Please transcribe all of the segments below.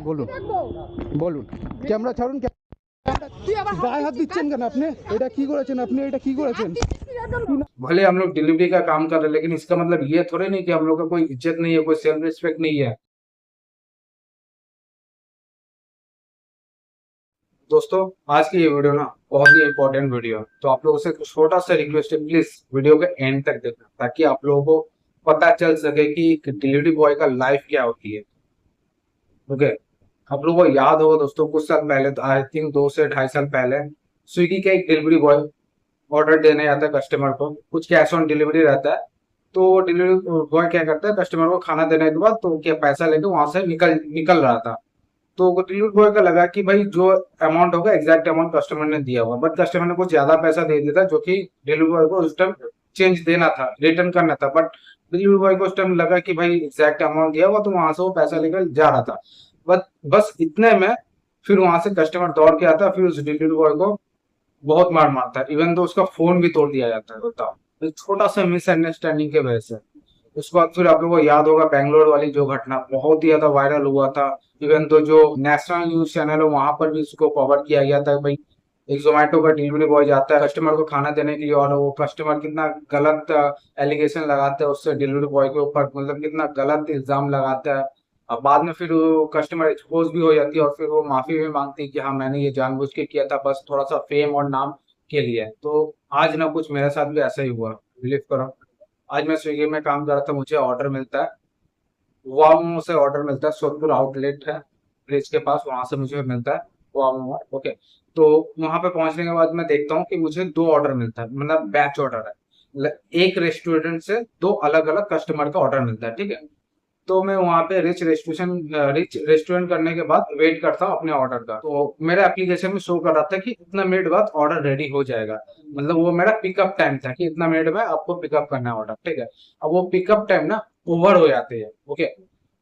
বলুন বলুন ক্যামেরা ছাড়ুন। গায়ে হাত দিচ্ছেন কেন আপনি? এটা কি করেছেন আপনি? এটা কি করেছেন? भले हम लोग डिलीवरी का काम कर रहे हैं लेकिन इसका मतलब ये थोड़े नहीं कि हम लोग का कोई इज्जत नहीं है, कोई सेल्फ रिस्पेक्ट नहीं है। दोस्तों आज की ये वीडियो ना बहुत ही इंपॉर्टेंट वीडियो है, तो आप लोगों से छोटा सा रिक्वेस्ट है, प्लीज वीडियो के एंड तक देखना ताकि आप लोगों को पता चल सके कि डिलीवरी बॉय का लाइफ क्या होती है। ओके, आप लोगों को याद होगा दोस्तों, कुछ साल पहले, आई थिंक 2 से 2.5 साल पहले, स्विगी का एक डिलीवरी बॉय ऑर्डर देने आता है कस्टमर को, कुछ कैश ऑन डिलीवरी रहता है। तो डिलीवरी बॉय क्या करता है, कस्टमर को खाना देने के बाद तो क्या पैसा लेके वहां से निकल निकल रहा था। तो डिलीवरी बॉय का लगा कि भाई जो अमाउंट होगा एग्जैक्ट अमाउंट कस्टमर ने दिया होगा, बट कस्टमर ने कुछ ज्यादा पैसा दे दिया था जो कि डिलीवरी बॉय को उस टाइम चेंज देना था, रिटर्न करना था। बट डिलीवरी बॉय को उस टाइम लगा कि भाई एग्जैक्ट अमाउंट दिया हुआ, तो वहां से वो पैसा लेकर जा रहा था। बस इतने में फिर वहां से कस्टमर दौड़ के आता, फिर उस डिलीवरी बॉय को बहुत मार मारता है, इवन तो उसका फोन भी तोड़ दिया जाता है। बताओ, एक छोटा सा मिसअंडरस्टैंडिंग के वजह से। उसके बाद फिर आप लोगों को याद होगा बैंगलोर वाली जो घटना बहुत ही ज्यादा वायरल हुआ था। इवन तो जो नेशनल न्यूज चैनल है वहां पर भी उसको कवर किया गया था। भाई एक जोमेटो का डिलीवरी बॉय जाता है कस्टमर को खाना देने के लिए, और वो कस्टमर कितना गलत एलिगेशन लगाता है उससे डिलीवरी बॉय के ऊपर, मतलब कितना गलत इल्जाम लगाता है। अब बाद में फिर वो कस्टमर एक्सपोज भी हो जाती है और फिर वो माफी भी मांगती है कि हाँ मैंने ये जानबूझ के किया था, बस थोड़ा सा फेम और नाम के लिए। तो आज ना कुछ मेरे साथ भी ऐसा ही हुआ, बिलीव करो। आज मैं स्विगी में काम कर रहा था, मुझे ऑर्डर मिलता है, वाह मोमो से ऑर्डर मिलता है, सोनपुर आउटलेट है ब्रिज के पास, वहां से मुझे मिलता है वाह मोमो। ओके, तो वहां पे पहुंचने के बाद मैं देखता हूँ कि मुझे 2 ऑर्डर मिलता है, मतलब बैच ऑर्डर है। एक रेस्टोरेंट से 2 अलग अलग कस्टमर का ऑर्डर मिलता है, ठीक है। तो मैं वहां पे रिच रेस्टोरेंट करने के बाद वेट करता हूँ अपने ऑर्डर का। तो मेरा एप्लीकेशन में शो कर रहा था कि इतना मिनट बाद ऑर्डर रेडी हो जाएगा, मतलब वो मेरा पिकअप टाइम था कि इतना मिनट में आपको पिकअप करना है ऑर्डर, ठीक है। अब वो पिकअप टाइम ना ओवर हो जाते हैं, ओके।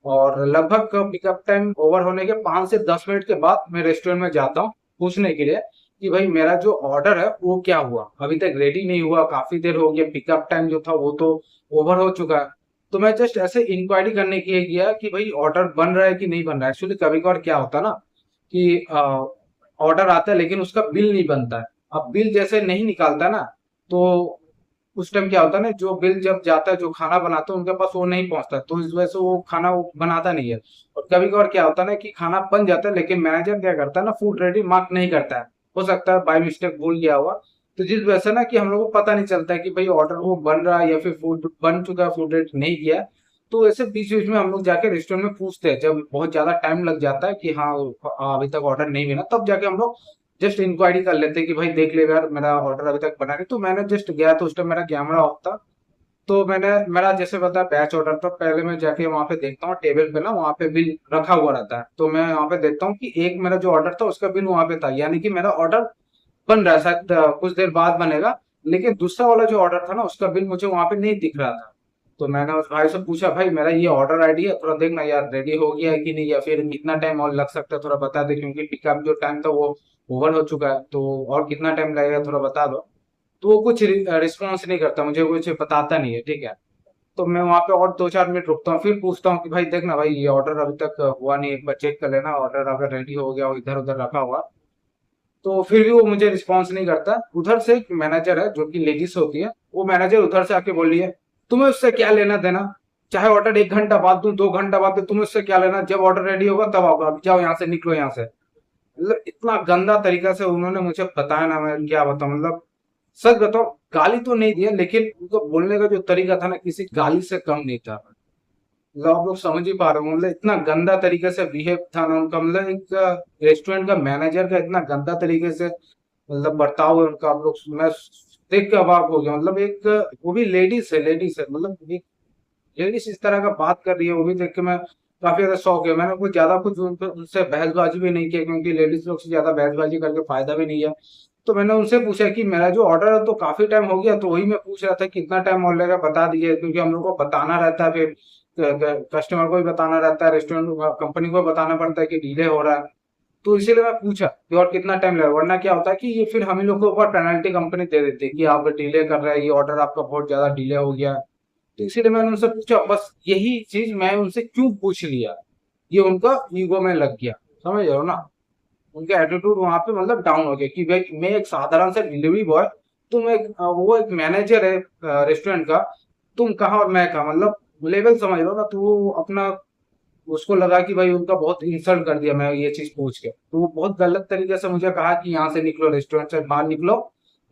और लगभग पिकअप टाइम ओवर होने के 5 से 10 मिनट के बाद मैं रेस्टोरेंट में जाता हूँ पूछने के लिए कि भाई मेरा जो ऑर्डर है वो क्या हुआ, अभी तक रेडी नहीं हुआ, काफी देर हो गया, पिकअप टाइम जो था वो तो ओवर हो चुका है। तो मैं जस्ट ऐसे इंक्वायरी करने के लिए गया कि भाई ऑर्डर बन रहा है कि नहीं बन रहा है। एक्चुअली कभी कभार क्या होता है ना कि ऑर्डर आता है लेकिन उसका बिल नहीं बनता है। अब बिल जैसे नहीं निकालता ना, तो उस टाइम क्या होता है ना, जो बिल जब जाता है जो खाना बनाता है उनके पास वो नहीं पहुंचता, तो इस वजह से वो खाना वो बनाता नहीं है। और कभी कभार क्या होता है ना कि खाना बन जाता है लेकिन मैनेजर क्या करता है ना, फूड रेडी मार्क नहीं करता है, हो सकता है बाय मिस्टेक भूल गया हुआ। तो जिस वजह से ना कि हम लोग को पता नहीं चलता है कि भाई ऑर्डर वो बन रहा है या फिर फूड बन चुका है, फूड रेडी नहीं किया है। तो ऐसे बीच बीच में हम लोग जाके रेस्टोरेंट में पूछते हैं, जब बहुत ज्यादा टाइम लग जाता है कि हाँ अभी तक ऑर्डर नहीं मिला, तब जाके हम लोग जस्ट इंक्वायरी कर लेते हैं कि भाई देख ले यार मेरा ऑर्डर अभी तक बना नहीं। तो मैंने जस्ट गया तो उस टाइम मेरा कैमरा ऑफ था, तो मैंने मेरा जैसे पता बैच ऑर्डर था, पहले मैं जाके वहां पे देखता हूँ टेबल पे ना, वहां पे बिल रखा हुआ रहता है। तो मैं वहां पे देखता हूँ कि एक मेरा जो ऑर्डर था उसका बिल वहां पे था, यानी कि मेरा ऑर्डर बन रहा है, शायद कुछ देर बाद बनेगा। लेकिन दूसरा वाला जो ऑर्डर था ना उसका बिल मुझे वहां पे नहीं दिख रहा था। तो मैंने उस भाई से पूछा, भाई मेरा ये ऑर्डर आईडी है, थोड़ा देखना यार रेडी हो गया है कि नहीं, या फिर कितना टाइम और लग सकता है, थोड़ा बता दे, क्योंकि पिकअप जो टाइम था वो ओवर हो चुका है, तो और कितना टाइम लगेगा थोड़ा बता दो। तो वो कुछ रिस्पॉन्स नहीं करता, मुझे कुछ बताता नहीं है, ठीक है। तो मैं वहां पे और 2-4 मिनट रुकता हूँ, फिर पूछता हूँ कि भाई देखना भाई ये ऑर्डर अभी तक हुआ नहीं, एक बार चेक कर लेना ऑर्डर अगर रेडी हो गया हो, इधर उधर रखा हुआ। तो फिर भी वो मुझे रिस्पॉन्स नहीं करता। उधर से एक मैनेजर है जो कि लेडीज होती है, वो मैनेजर उधर से आके बोल रही है, तुम्हें उससे क्या लेना देना, चाहे ऑर्डर 1 घंटा बाद दूं 2 घंटा बाद दूं, तुम्हें उससे क्या लेना, जब ऑर्डर रेडी होगा तब आओगे, अब जाओ यहाँ से, निकलो यहाँ से। मतलब इतना गंदा तरीका से उन्होंने मुझे बताया ना, मैं क्या बताऊं। मतलब सच बताओ, गाली तो नहीं दिया लेकिन उनको बोलने का जो तरीका था ना किसी गाली से कम नहीं था। मतलब आप लोग समझ ही पा रहे हो, मतलब इतना गंदा तरीके से बिहेव था ना उनका, मतलब एक रेस्टोरेंट का मैनेजर का इतना गंदा तरीके से मतलब बर्ताव है उनका। आप लोग, मैं देख के अवाक हो गया। मतलब एक वो भी लेडीज है, मतलब एक लेडीज इस तरह का बात कर रही है, वो भी देख के मैं काफी ज्यादा शौक है। मैंने कुछ ज्यादा कुछ उनसे बहसबाजी भी नहीं किया, क्योंकि लेडीज लोग से ज्यादा बहसबाजी करके फायदा भी नहीं है। तो मैंने उनसे पूछा कि मेरा जो ऑर्डर है तो काफी टाइम हो गया, तो वही मैं पूछ रहा था कि कितना टाइम और लगेगा बता दीजिए, क्योंकि हम लोग को बताना रहता है, फिर कस्टमर को भी बताना रहता है, रेस्टोरेंट कंपनी को बताना पड़ता है कि डिले हो रहा है। तो इसीलिए मैं पूछा कि और कितना टाइम लगेगा, वरना क्या होता है कि ये फिर हम लोग के ऊपर पेनल्टी कंपनी दे देती है कि आप डिले कर रहे हैं, ये ऑर्डर आपका बहुत ज्यादा डिले हो गया। तो इसीलिए मैंने उनसे पूछा, बस यही चीज मैं उनसे क्यों पूछ लिया, ये उनका ईगो में लग गया, समझ रहे हो ना। उनका एटीट्यूड वहां पे मतलब डाउन हो गया कि भाई मैं एक साधारण सा डिलीवरी बॉय, तुम एक वो एक मैनेजर है रेस्टोरेंट का, तुम कहा और मैं कहा, मतलब लेवल समझ लो ना। तो वो अपना उसको लगा कि भाई उनका बहुत इंसल्ट कर दिया मैं ये चीज पूछ के, तो वो बहुत गलत तरीके से मुझे कहा कि यहाँ से निकलो, रेस्टोरेंट से बाहर निकलो,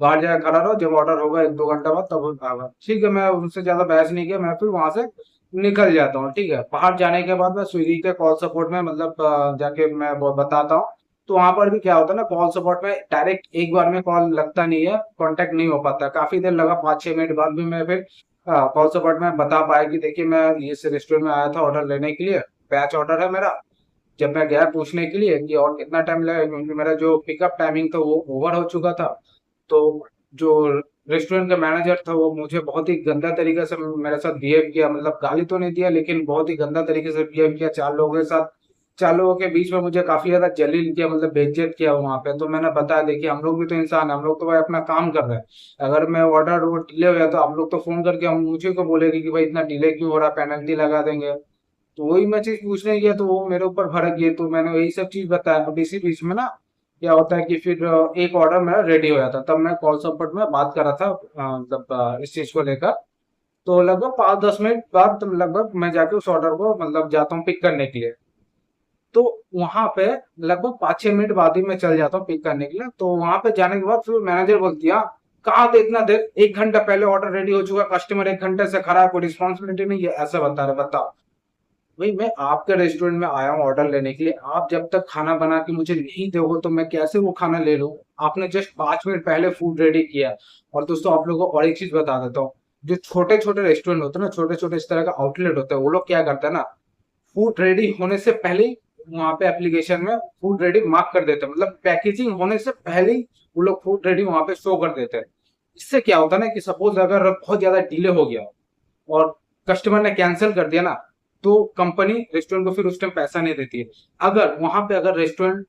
बाहर जाकर खड़ा रहो, जब ऑर्डर होगा 1-2 घंटा बाद तब आगा। ठीक है, मैं उनसे ज्यादा बहस नहीं किया, मैं फिर वहां से निकल जाता हूँ। ठीक है, बाहर जाने के बाद मैं स्विगी के कॉल सपोर्ट में मतलब जाके मैं बताता हूँ। तो वहां पर भी क्या होता है ना, कॉल सपोर्ट में डायरेक्ट एक बार में कॉल लगता नहीं है, कांटेक्ट नहीं हो पाता, काफी देर लगा, 5-6 मिनट बाद भी मैं फिर कॉल सपोर्ट में बता पाया कि देखिए मैं ये से रेस्टोरेंट में आया था ऑर्डर लेने के लिए, बैच ऑर्डर है मेरा। जब मैं गया पूछने के लिए कि और कितना टाइम लगेगा, क्योंकि मेरा जो पिकअप टाइमिंग था वो ओवर हो चुका था। तो जो रेस्टोरेंट का मैनेजर था वो मुझे बहुत ही गंदा तरीके से मेरे साथ बिहेव किया, मतलब गाली तो नहीं दिया लेकिन बहुत ही गंदा तरीके से बिहेव किया 4 लोगों के साथ। 4 लोगों के बीच में मुझे काफी ज्यादा जलील किया, मतलब बेइज्जत किया वहां पे। तो मैंने बताया देखिए हम लोग भी तो इंसान है, हम लोग तो भाई अपना काम कर रहे हैं, अगर मैं ऑर्डर वो डिले हो गया तो आप लोग तो फोन करके हम मुझे को बोलेगी कि भाई इतना डिले क्यों हो रहा, पेनल्टी लगा देंगे। तो वही मैं चीज पूछने गया तो वो मेरे ऊपर भड़क गई, तो मैंने वही सब चीज बताया। अब इसी बीच में ना क्या होता है कि फिर एक ऑर्डर मेरा रेडी हो जाता, तब मैं कॉल सपोर्ट में बात कर रहा था मतलब इस चीज को लेकर। तो लगभग 5-10 मिनट बाद तो लगभग मैं जाके उस ऑर्डर को मतलब जाता हूँ पिक करने के लिए। तो वहां पे लगभग 5-6 मिनट बाद ही मैं चल जाता हूँ पिक करने के लिए। तो वहां पे जाने के बाद फिर मैनेजर बोलती है, "हाँ, कहाँ थे इतना देर, 1 घंटा पहले ऑर्डर रेडी हो चुका, कस्टमर 1 घंटे से खड़ा है, कोई रिस्पॉन्सिबिलिटी नहीं है, ऐसा बता रहे, बताओ। भाई मैं आपके रेस्टोरेंट में आया हूँ ऑर्डर लेने के लिए, आप जब तक खाना बना के मुझे नहीं दोगे तो मैं कैसे वो खाना ले लूँ। आपने जस्ट 5 मिनट पहले फूड रेडी किया। और दोस्तों आप लोगों को और एक चीज बता देता हूँ, जो छोटे छोटे रेस्टोरेंट होते हैं ना, छोटे छोटे इस तरह का आउटलेट होता है, वो लोग क्या करते हैं ना, फूड रेडी होने से पहले ही वहां पे एप्लीकेशन में फूड रेडी मार्क कर देते हैं, मतलब पैकेजिंग होने से पहले ही वो लोग फूड रेडी वहां पे शो कर देते हैं। इससे क्या होता है ना कि सपोज अगर बहुत ज्यादा डिले हो गया और कस्टमर ने कैंसिल कर दिया ना, तो कंपनी रेस्टोरेंट को फिर उस टाइम पैसा नहीं देती है। अगर वहां पे अगर रेस्टोरेंट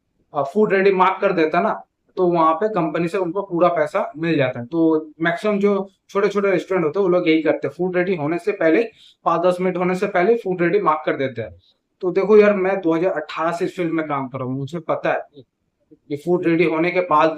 फूड रेडी मार्क कर देता ना, तो वहां पे कंपनी से उनको पूरा पैसा मिल जाता है। तो मैक्सिमम जो छोटे छोटे रेस्टोरेंट होते हैं वो लोग यही करते हैं, फूड रेडी होने से पहले 5-10 मिनट होने से पहले फूड रेडी मार्क कर देते हैं। तो देखो यार, मैं 2018 से इस फील्ड में काम कर रहा हूँ, मुझे पता है कि फूड रेडी होने के बाद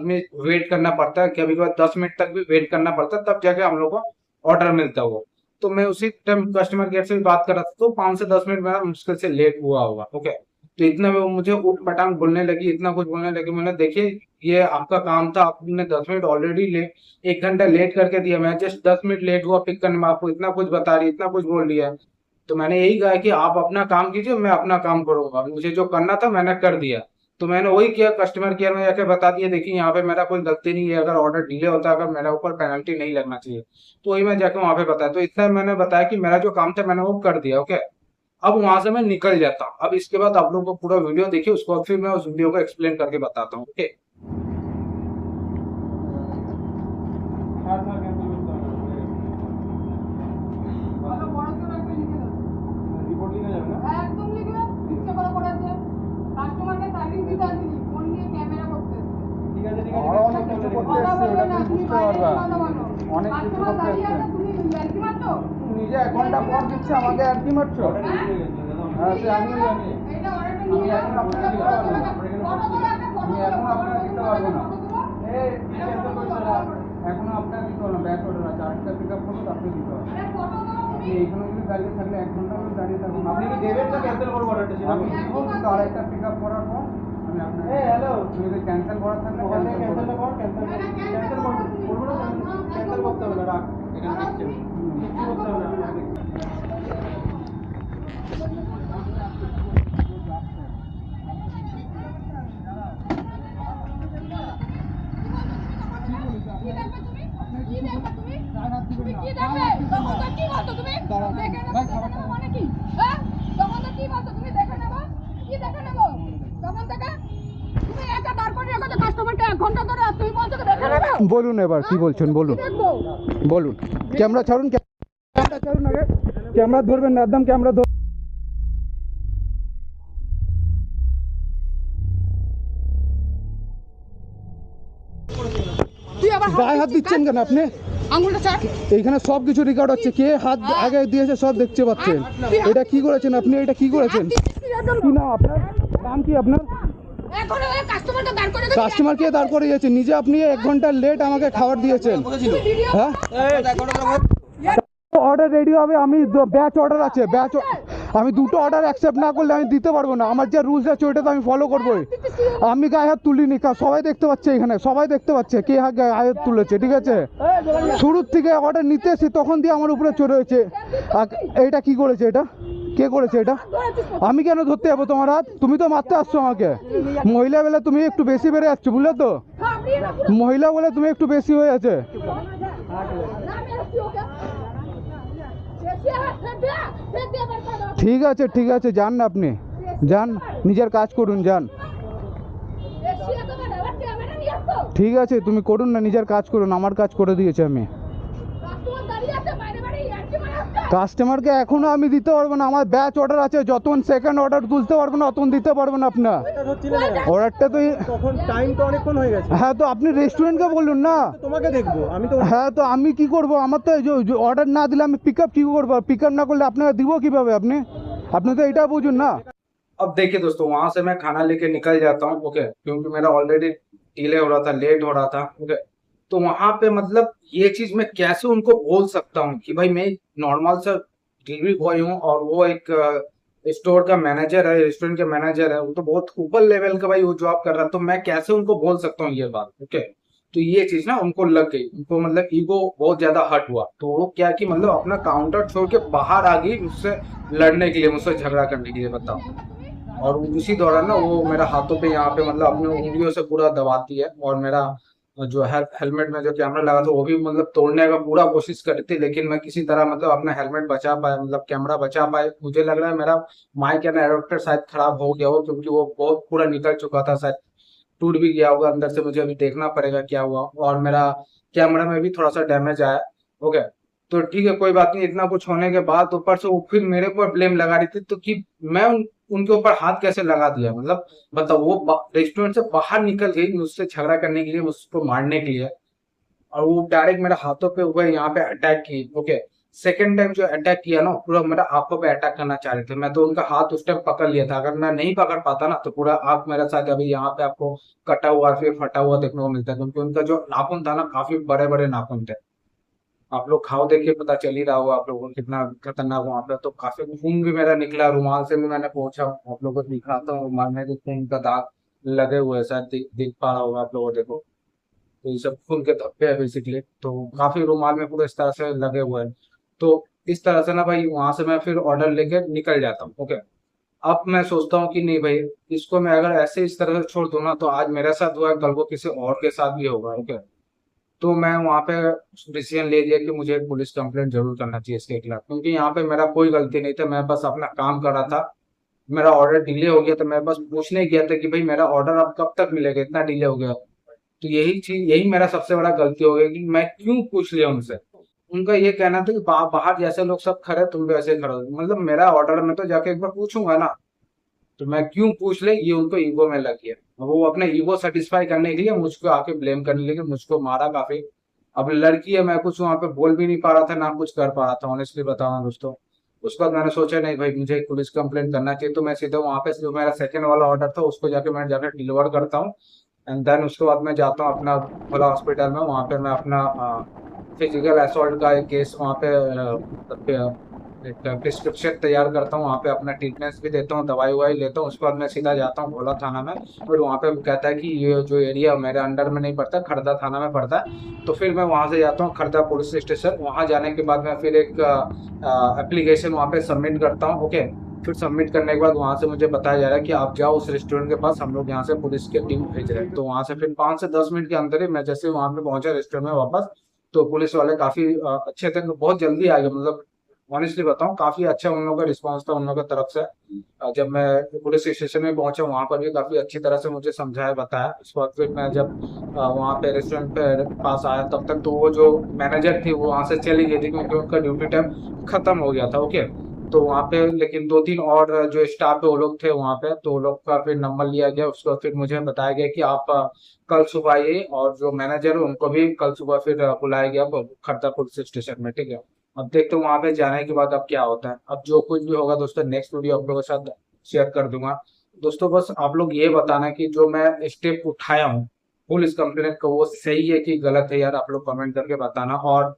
में वेट करना पड़ता है, कभी कभी 10 मिनट तक भी वेट करना पड़ता है, तब जाके हम लोग को ऑर्डर मिलता है वो। तो मैं उसी टाइम कस्टमर केयर से भी बात कर रहा था, तो 5 से 10 मिनट मेरा मुश्किल से लेट हुआ होगा। ओके, तो इतना में वो मुझे उठ पटांग बोलने लगी, इतना कुछ बोलने लगी। मैंने देखिए ये आपका काम था, आपने 10 मिनट ऑलरेडी लेट, 1 घंटा लेट करके दिया, मैं जस्ट 10 मिनट लेट हुआ पिक करने में, आपको इतना कुछ बता रही, इतना कुछ बोल रही है। तो मैंने यही कहा कि आप अपना काम कीजिए, मैं अपना काम करूंगा, मुझे जो करना था मैंने कर दिया। तो मैंने वही किया, कस्टमर केयर में जाके बता दिया देखिए यहाँ पे मेरा कोई गलती नहीं है, अगर ऑर्डर डिले होता है, अगर मेरे ऊपर पेनल्टी नहीं लगना चाहिए। तो वही मैं जाके वहां पे बताया, तो इतना मैंने बताया कि मेरा जो काम था मैंने वो कर दिया। ओके, अब वहां से मैं निकल जाता हूँ। अब इसके बाद आप लोगों को पूरा वीडियो देखिए, उसको फिर मैं उस वीडियो को एक्सप्लेन करके बताता हूँ। ओके, একদম লিখবে, ইচ্ছে করে করেছে, কাস্টমারকে সার্ভিস দিতে আসেনি, ফোন নিয়ে ক্যামেরা করতে এসেছে। আরো অনেক কিছু করতে কথা এসছে, বলবে ওটা না, তুমি তুমি বুঝতে বাইরে পারবা। কথা বলো। অনেক কিছু কাস্টমার করতে দাঁড়িয়ে এসছে, আছে, তুমি ইয়ার্কি মারছো? নিজে 1 ঘন্টা পর দিচ্ছে আমাকে আর কি মারছো? হ্যাঁ সে আমি জানি, এটা অর্ডারটা আমি নিয়ে এখন আপনাকে দিতে পারবো না, আমি এখন আপনাকে দিতে পারবো না। এই এখনো আপনাকে দিতে পারবো না, ব্যাক অর্ডার আছে, আরেকটা পিক আপ করবো তারপরে দিতে হবে। আপনি এইখানে যদি দাঁড়িয়ে থাকলে 1 ঘন্টা আমি দাঁড়িয়ে থাকবো, আপনি কি দেবেন না ক্যান্সেল করবো অর্ডারটা? আমি দিব, কিন্তু আরেকটা পিক আপ করার পর আমি আপনাকে হ্যালো যদি ক্যান্সেল করা থাকলে ক্যান্সেলটা কর, ক্যান্সেল করবো না, ক্যান্সেল করতে হবে না, রাখ এখানে দেখছেন কিছু করতে হবে না। কি দেখবে তুমি? কি দেখবে তুমি? তুমি কি দেখবে? দোকানদার কি বলতো তুমি? দেখে নেবো, দেখে নেবো মানে কি? হ্যাঁ? দোকানদার কি বলতো তুমি? দেখে নেবো? কি দেখে নেবো? দোকান থেকে তুমি একা দাঁড় করিয়ে রেখেছো কাস্টমারকে 1 ঘন্টা ধরে, আর তুমি বলছো কি দেখে নেবো? বলুন এবার কি বলছেন, বলুন কি দেখবো? বলুন। ক্যামেরা ছাড়ুন, ক্যামেরা ছাড়ুন, আগে ক্যামেরা ধরবেন না, একদম ক্যামেরা ধর। তুই আবার গায়ে হাত দিচ্ছেন কেন আপনি? আঙুলটা ছাড়। এইখানে সব কিছু রেকর্ড হচ্ছে, কে হাত আগে দিয়েছে সব দেখতে পাচ্ছেন। এটা কি করেছেন আপনি, এটা কি করেছেন? কি নাম আপনার, নাম কি আপনার? এখন ওই কাস্টমারটা দাঁড় করে রেখেছে। কাস্টমারকে দাঁড় করিয়েছেন, নিজে আপনি 1 ঘন্টা লেট আমাকে খাবার দিয়েছেন। হ্যাঁ, অর্ডার রেডি হবে, আমি ব্যাচ অর্ডার আছে, আমি 2টো অর্ডার অ্যাকসেপ্ট না করলে আমি দিতে পারবো না। আমার যে রুলস আছে ওইটা তো আমি ফলো করবোই। আমি গায়ে হাত তুলিনি, সবাই দেখতে পাচ্ছে, এখানে সবাই দেখতে পাচ্ছে কে গায়ে হাত তুলেছে, ঠিক আছে? শুরুর থেকে অর্ডার নিতে এসে তখন দিয়ে আমার উপরে চড়ে হয়েছে। এইটা কি করেছে, এটা কে করেছে? এটা আমি কেন ধরতে যাবো তোমার হাত? তুমি তো মারতে আসছো আমাকে। মহিলা বলে তুমি একটু বেশি বেড়ে যাচ্ছ, বুঝলে তো? মহিলা বলে তুমি একটু বেশি হয়ে আছে। ঠিক আছে, ঠিক আছে, যান না আপনি, যান, নিজের কাজ করুন, যান। ঠিক আছে, তুমি করুন না, নিজের কাজ করুন, আমার কাজ করে দিয়েছি আমি। কাস্টমারকে এখনো আমি দিতে পারবো না, আমার ব্যাচ অর্ডার আছে, যতক্ষণ সেকেন্ড অর্ডার তুলতে পারবো না অতক্ষণ দিতে পারবো না আপনার অর্ডারটা। তো তখন টাইম তো অনেকক্ষণ হয়ে গেছে। হ্যাঁ, তো আপনি রেস্টুরেন্টকে বলুন না। তোমাকে দেখবো আমি তো। হ্যাঁ, তো আমি কি করব? আমার তো অর্ডার না দিলে আমি পিক আপ কি করবো? পিক আপ না করলে আপনাকে দিব কিভাবে? আপনি তো এটা বুঝুন না। अब देखिए दोस्तों, वहां से मैं खाना लेके निकल जाता हूँ, ओके, क्योंकि मेरा ऑलरेडी डिले हो रहा था, लेट हो रहा था, ओके। तो वहां पे मतलब ये चीज मैं कैसे उनको बोल सकता हूँ कि भाई मैं नॉर्मल सा डिलीवरी बॉय हूँ और वो एक स्टोर का मैनेजर है, रेस्टोरेंट का मैनेजर है, वो तो बहुत ऊपर लेवल का भाई वो जॉब कर रहा है, तो मैं कैसे उनको बोल सकता हूँ ये बात, ओके। तो ये चीज ना उनको लग गई, उनको मतलब ईगो बहुत ज्यादा हर्ट हुआ, तो वो क्या कि मतलब अपना काउंटर छोड़ के बाहर आ गई मुझसे लड़ने के लिए, मुझसे झगड़ा करने के लिए, बताओ। और उसी दौरान ना वो मेरा हाथों पे यहाँ पे मतलब अपने उंगलियों से पूरा दबाती है, और मेरा जो हेलमेट में जो कैमरा लगा था वो भी मतलब तोड़ने का पूरा कोशिश करी थी, लेकिन मैं किसी तरह मतलब अपना हेलमेट बचा पाया, मतलब कैमरा बचा पाए। मुझे लग रहा है मेरा माइक एंड एडाप्टर शायद खराब हो गया हो, क्योंकि वो बहुत पूरा निकल चुका था, शायद टूट भी गया होगा अंदर से, मुझे अभी देखना पड़ेगा क्या हुआ। और मेरा कैमरा में भी थोड़ा सा डैमेज आया, ओके। तो ठीक है, कोई बात नहीं। इतना कुछ होने के बाद ऊपर से वो फिर मेरे ऊपर ब्लेम लगा रही थी, तो कि मैं उनके ऊपर हाथ कैसे लगा दिया, मतलब बताओ। वो रेस्टोरेंट से बाहर निकल गई मुझसे झगड़ा करने के लिए, मुझको मारने के लिए, और वो डायरेक्ट मेरे हाथों पे हुए यहाँ पे अटैक की, ओके। सेकेंड टाइम जो अटैक किया ना, पूरा मेरा आंखों पे अटैक करना चाह रहे थे। मैं तो उनका हाथ उस टाइम पकड़ लिया था, अगर मैं नहीं पकड़ पाता ना तो पूरा आंख मेरे साथ अभी यहाँ पे आपको कटा हुआ फिर फटा हुआ देखने को मिलता है, क्योंकि उनका जो नाखून था ना काफी बड़े बड़े नाखून थे। आप लोग खाओ देख के पता चल ही रहा होगा आप लोगों को कितना खतरनाक वहां पे। तो काफी खून भी मेरा निकला, रुमाल से भी मैंने पोंछा, आप लोगों को दिखाता हूँ, रुमाल में भी खून का दाग लगे हुए हैं, शायद दिख पा रहा होगा आप लोगों को, देखो। तो ये सब खून के धब्बे है बेसिकली, तो काफी रुमाल में पूरे इस तरह से लगे हुए हैं। तो इस तरह से ना भाई वहां से मैं फिर ऑर्डर लेके निकल जाता हूँ, ओके। अब मैं सोचता हूँ कि नहीं भाई, इसको मैं अगर ऐसे इस तरह से छोड़ दूं ना, तो आज मेरे साथ हुआ, कल को किसी और के साथ भी होगा, ओके। तो मैं वहां पे डिसीजन ले लिया कि मुझे एक पुलिस कंप्लेंट जरूर करना चाहिए इसके खिलाफ, क्योंकि यहाँ पे मेरा कोई गलती नहीं था, मैं बस अपना काम कर रहा था। मेरा ऑर्डर डिले हो गया, तो मैं बस पूछने गया था कि भाई मेरा ऑर्डर अब कब तक मिलेगा, इतना डिले हो गया। तो यही मेरा सबसे बड़ा गलती हो गई कि मैं क्यों पूछ लिया उनसे। उनका ये कहना था कि बाहर जैसे लोग सब खड़े तुम भी ऐसे खड़े हो, मतलब मेरा ऑर्डर में तो जाके एक बार पूछूंगा ना, तो मैं क्यों पूछ ले, ये उनको ईगो में लग गया। वो अपने ईगो सेटिस्फाई करने के लिए मुझको आके ब्लेम करने लगे, मुझको मारा काफी। अब लड़की है, मैं कुछ वहां पे बोल भी नहीं पा रहा था, ना कुछ कर पा रहा था, ऑनेस्टली बताऊं दोस्तों। उसके बाद मैंने सोचा नहीं भाई मुझे एक पुलिस कंप्लेंट करना चाहिए, तो मैं सीधा वहां पे जो मेरा सेकंड वाला ऑर्डर था उसको मैं जाकर डिलीवर करता हूँ, एंड देन उसके बाद मैं जाता हूँ अपना भोला हॉस्पिटल में। वहाँ पे मैं अपना फिजिकल असॉल्ट का एक केस वहाँ पे एक प्रिस्क्रिप्शन तैयार करता हूँ, वहाँ पे अपना ट्रीटमेंट्स भी देता हूँ, दवाई ववाई लेता हूँ। उसके बाद मैं सीधा जाता हूँ भोला थाना में, फिर वहाँ पे कहता है कि ये जो एरिया मेरे अंडर में नहीं पड़ता, खड़दा थाना में पड़ता है। तो फिर मैं वहाँ से जाता हूँ खड़दा पुलिस स्टेशन। वहाँ जाने के बाद मैं फिर एक एप्लीकेशन वहाँ पे सबमिट करता हूँ, ओके। फिर सबमिट करने के बाद वहाँ से मुझे बताया जा रहा है कि आप जाओ उस रेस्टोरेंट के पास, हम लोग यहाँ से पुलिस की टीम भेज रहे हैं। तो वहाँ से फिर 5 से 10 मिनट के अंदर ही मैं जैसे वहाँ पे पहुंचा रेस्टोरेंट में वापस, तो पुलिस वाले काफी अच्छे थे, बहुत जल्दी आ गए। मतलब ऑनेस्टली बताऊं काफी अच्छा उन लोगों का रिस्पांस था उन लोगों की तरफ से। जब मैं पुलिस स्टेशन में पहुंचा वहां पर भी काफी अच्छी तरह से मुझे समझाया बताया। उस वक्त फिर मैं जब वहां पे रेस्टोरेंट पे पास आया, तब तक तो वो जो मैनेजर थी वो वहां से चली गई थी, क्योंकि उनका ड्यूटी टाइम खत्म हो गया था, ओके। तो वहाँ पे लेकिन 2-3 और जो स्टाफ है वो लोग थे वहाँ पे, तो वो लोग का फिर नंबर लिया गया। उसके बाद फिर मुझे बताया गया कि आप कल सुबह आइए, और जो मैनेजर है उनको भी कल सुबह फिर बुलाया गया खड़ता पुलिस स्टेशन में। ठीक है, अब देखते हैं वहाँ पे जाने के बाद अब क्या होता है। अब जो कुछ भी होगा दोस्तों नेक्स्ट वीडियो आप लोगों के साथ शेयर कर दूंगा। दोस्तों बस आप लोग ये बताना कि जो मैं स्टेप उठाया हूँ पुलिस कंप्लेंट का, वो सही है कि गलत है यार, आप लोग कमेंट करके बताना। और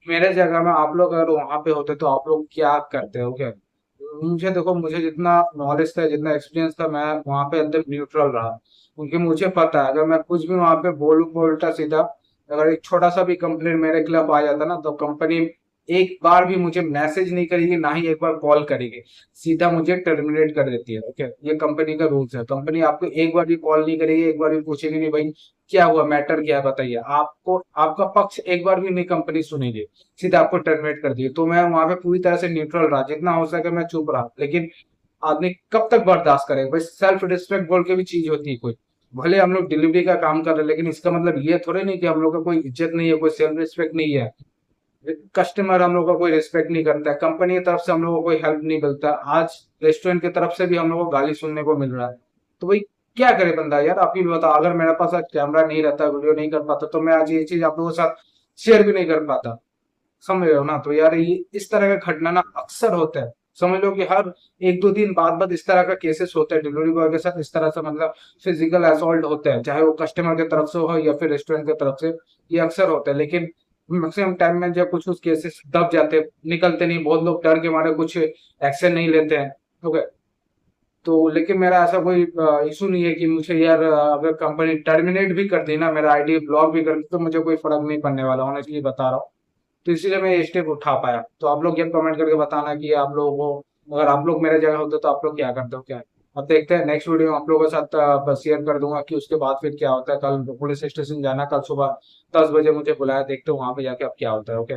मेरे जगह में आप लोग अगर वहां पे होते तो आप लोग क्या करते हो क्या? मुझे देखो, मुझे जितना नॉलेज था, जितना एक्सपीरियंस था, मैं वहां पे एकदम न्यूट्रल रहा, क्योंकि मुझे पता है अगर मैं कुछ भी वहां पे बोलूँ उल्टा सीधा, अगर एक छोटा सा भी कंप्लेंट मेरे खिलाफ आ जाता ना, तो कंपनी एक बार भी मुझे मैसेज नहीं करेगी, ना ही एक बार कॉल करेगी, सीधा मुझे टर्मिनेट कर देती है। ओके, ये कंपनी का रूल्स है। कंपनी आपको एक बार भी कॉल नहीं करेगी, एक बार भी पूछेगी नहीं भाई क्या हुआ, मैटर क्या है बताइए, आपको आपका पक्ष एक बार भी नहीं कंपनी सुनेगी, सीधा आपको टर्मिनेट कर दिए। तो मैं वहां पे पूरी तरह से न्यूट्रल रहा, जितना हो सके मैं चुप रहा। लेकिन आदमी कब तक बर्दाश्त करेगा भाई? सेल्फ रिस्पेक्ट बोल के भी चीज होती है कोई। भले हम लोग डिलीवरी का काम कर रहे हैं, लेकिन इसका मतलब ये थोड़े नहीं कि हम लोग का कोई इज्जत नहीं है, कोई सेल्फ रिस्पेक्ट नहीं है। कस्टमर हम लोग का कोई रिस्पेक्ट नहीं करता है, कंपनी की तरफ से हम लोग को कोई हेल्प नहीं मिलता, आज रेस्टोरेंट की तरफ से भी हम लोग को गाली सुनने को मिल रहा है। तो भाई क्या करे बंदा यार, आप ही बताओ। अगर मेरे पास आज कैमरा नहीं रहता, वीडियो नहीं कर पाता, तो मैं आज ये चीज आप लोगों के साथ शेयर भी नहीं कर पाता। समझ रहे हो ना? तो यार ये इस तरह का घटना ना अक्सर होता है। समझ लो कि हर 1-2 दिन बाद इस तरह का केसेस होता है डिलीवरी बॉय के साथ, इस तरह से मतलब फिजिकल असॉल्ट होता है, चाहे वो कस्टमर की तरफ से हो या फिर रेस्टोरेंट की तरफ से, ये अक्सर होता है। लेकिन मैक्सिमम टाइम में जब कुछ केसेस दब जाते, निकलते नहीं, बहुत लोग डर के मारे कुछ एक्शन नहीं लेते हैं। ओके, तो लेकिन मेरा ऐसा कोई इशू नहीं है कि मुझे यार अगर कंपनी टर्मिनेट भी कर दी ना, मेरा आईडी ब्लॉक भी कर दी, तो मुझे कोई फर्क नहीं पड़ने वाला, ऑनेस्टली बता रहा हूँ। तो इसीलिए मैं ये स्टेप उठा पाया। तो आप लोग ये कमेंट करके बताना कि आप लोगों को, अगर आप लोग मेरे जगह होते तो आप लोग क्या करते हो क्या? अब देखते हैं नेक्स्ट वीडियो आप लोगों के साथ शेयर कर दूंगा कि उसके बाद फिर क्या होता है। कल पुलिस स्टेशन जाना, कल सुबह 10 बजे मुझे बुलाया, देखते हैं वहां पे जाके अब क्या होता है। ओके।